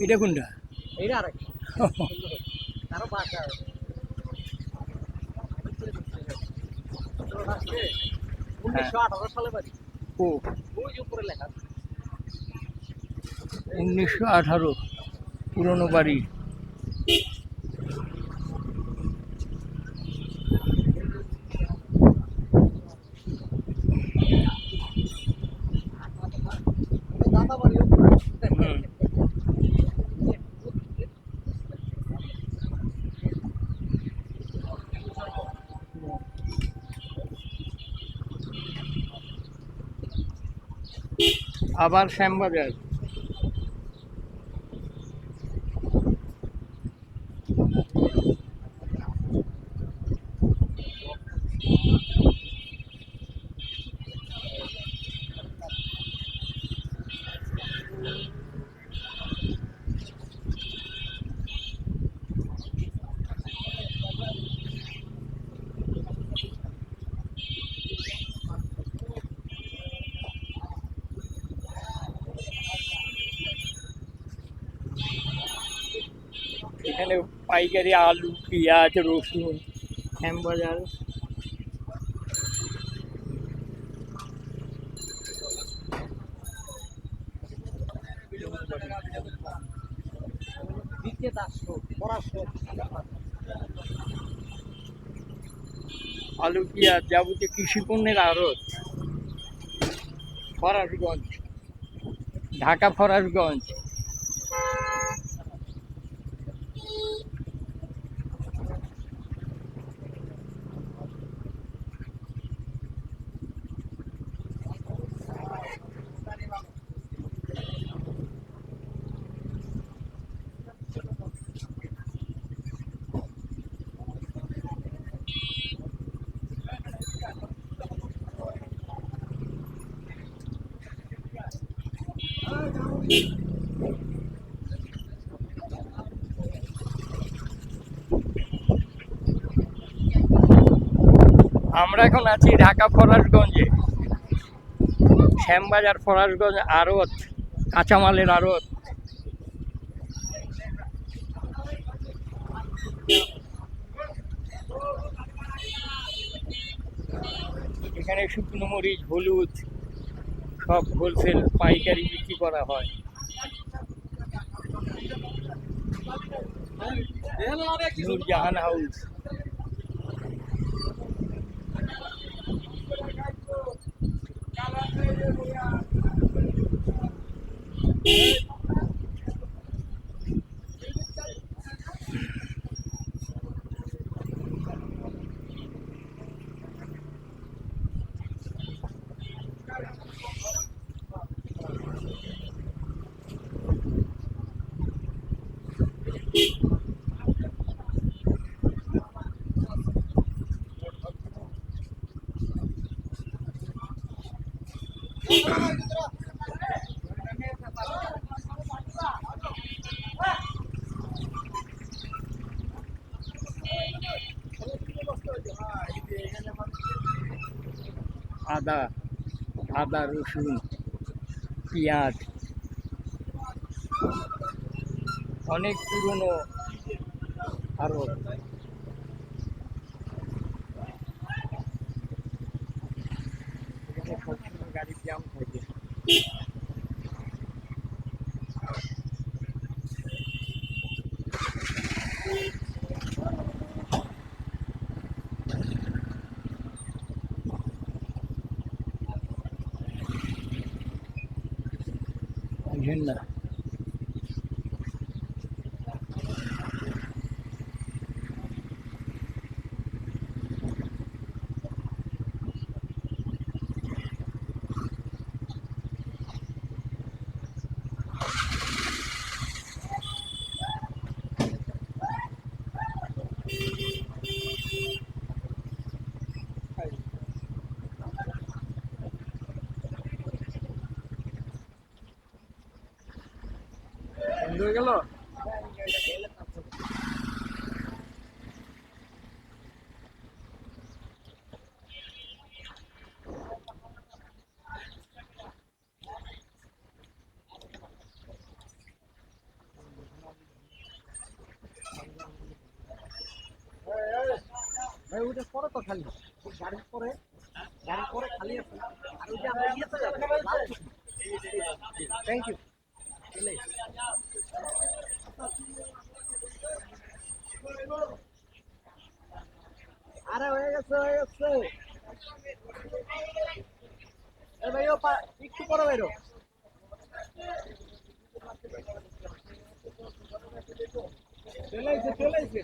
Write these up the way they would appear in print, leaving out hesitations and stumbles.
এটা কোনটা? এইটা আরেক কারো বাসা 1918 সালে বাড়ি। ও ওই যে উপরে লেখা 1918 পুরনো বাড়ি। দাদা বাড়ি উপরে। হুম। আবার শ্যামবাজার। এখানে পাইকারি আলু, পেঁয়াজ, রসুন। শ্যামবাজার। দিতে 400 পড়াশো আলু, পেঁয়াজ, যাবতীয় কৃষি পণ্যের আড়ত। ফরাসগঞ্জ, ঢাকা ফরাসগঞ্জ। আমরা এখন আছি ঢাকা ফরাসগঞ্জে। শ্যামবাজার ফরাসগঞ্জ আড়ত, কাঁচামালের আড়ত। এখানে শুকনো মরিচ, হলুদ সব হোলসেল পাইকারি বিক্রি করা হয়। নূরজাহান হাউস। আদা, আদা, রসুন, পেঁয়াজ। অনেক পুরনো আরো। এখানে সবসময় গাড়ির জ্যাম থাকে। বুঝেন না। বন্ধ হয়ে গেল। ওইটা পরে তো খালি ওই গাড়ির পরে খালি আছে আর ওই যে আমরা ইয়েতে যাবো থ্যাংক ইউ আরে হয়ে গেছে এ ভাই ও একটু পরে বেরো চলে আইছে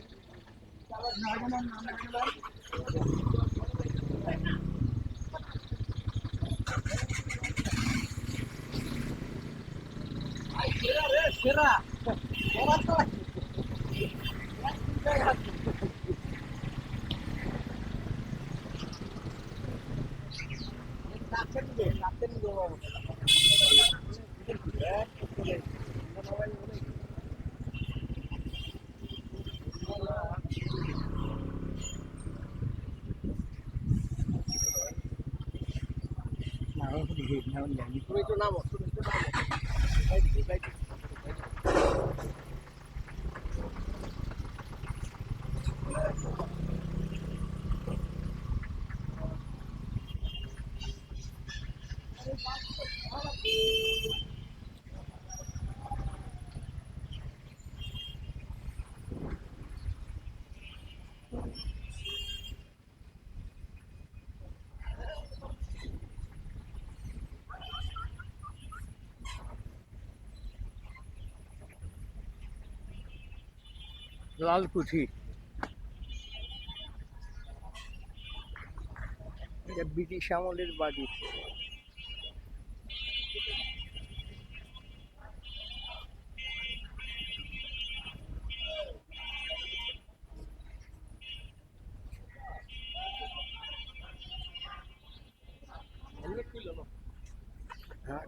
সেরা রে সেরা ওরা তো নাচেন তুমি তো নামো লালকুঠি, এটা ব্রিটিশ আমলের বাড়ি। হেলমেট খুললো না হ্যাঁ,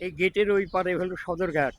এই গেটের ওই পারে হলো সদরঘাট।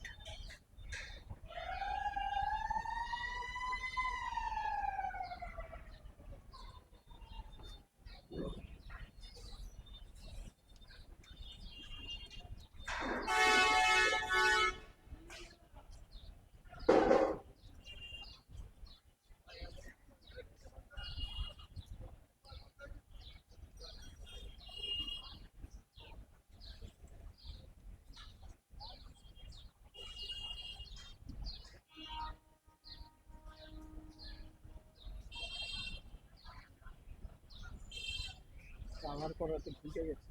আমার করাতে ঢুকে গেছে।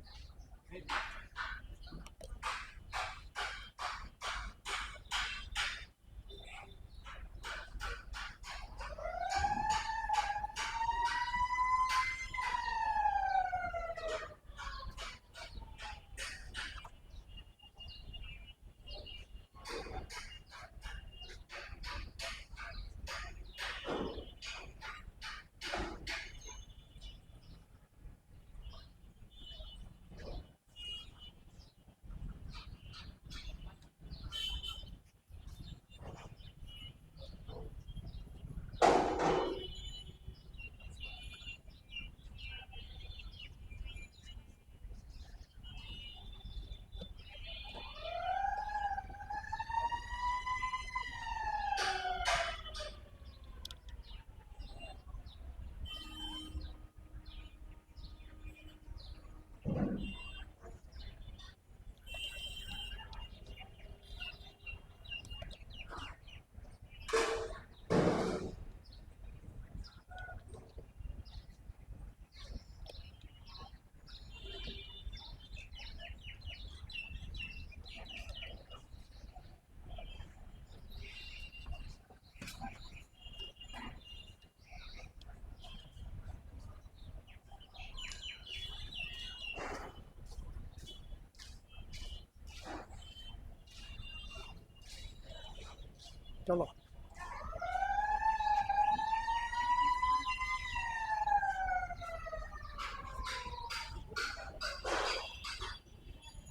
চলো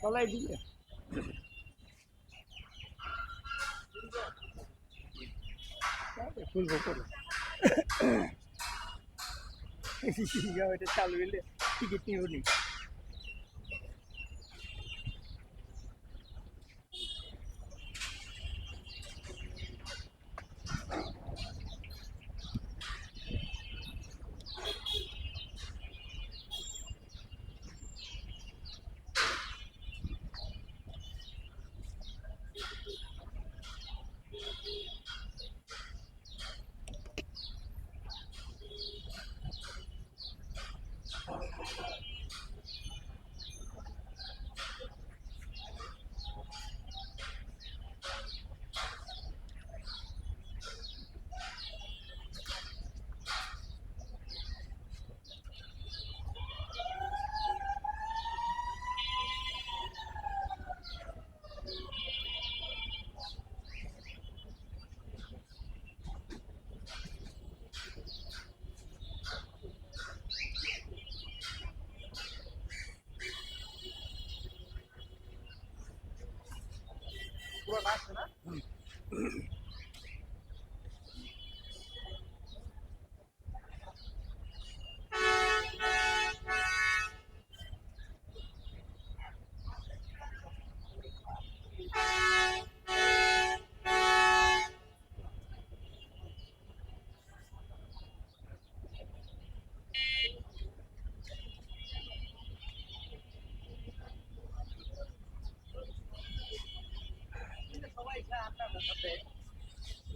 চলো এদিকে খুলবো করে এটা চালু হলে টিকিট নিব নি পুরো আসছে না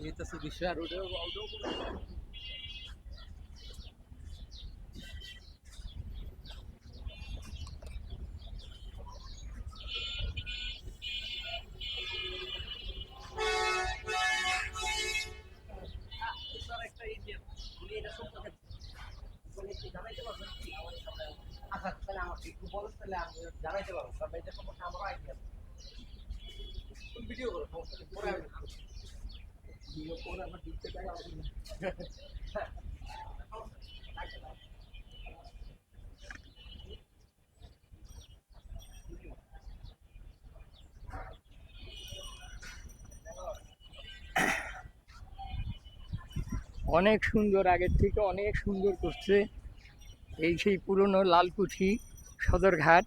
itu sebisa udah আচ্ছা তাহলে আমাকে একটু বলো তাহলে আমি জানাইতে পারবো কারণ এটা সম্পর্কে আমারও আইডিয়া ভিডিও করো পরে আমি ভিডিও করে আমার দিতে টাকা অনেক সুন্দর, আগের থেকে অনেক সুন্দর করছে। এই সেই পুরনো লালকুঠি সদরঘাট।